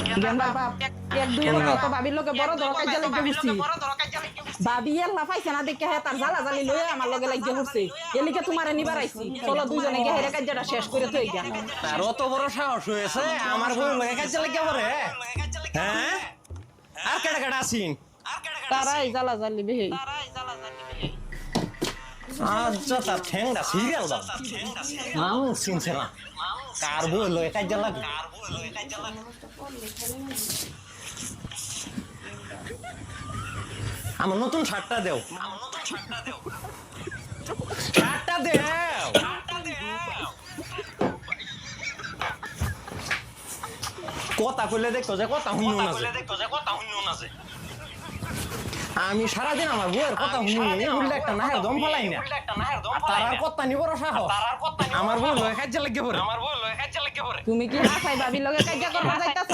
গেন্দার বাপ এক দুই বছর তো ভাবির লোকে বড় ধর কাজে লাগিয়ে ঘুরছি ভাবি আল্লাহ পাইছে না দেখে তার জ্বালা জ্বালি লয়ে আমার লগে লাগিয়ে ঘুরছে এলিকে তোমারে নিবার আইছি চলো দুইজনে গিয়ে হেরে কাজটা শেষ করে থই গিয়া তার অত বড় সাহস হয়েছে আমার বউ লগে কাজে লাগিয়ে পড়ে হ্যাঁ আর কেডা কেডা আছিন তারাই জ্বালা জ্বালি বেহে আচ্ছা তার ঠেংটা সিরিয়াল দাও নাম চিনছে না কার বউ লগে কাজে লাগে আমার নতুন শার্টটা দেও শার্টটা দেও কথা কইলে দেখো যে কথা শুনো না যে আমি সারাদিন আমার বউয়ের কথা শুনি বললে একটা নাহের দম ফলাই না তার কথা নিব সাহস আমার বউ লয়ে কাজে লাগিয়ে পড়ে তুমি কি হাসাই ভাবির লগে কাজে করবা যাইতাছ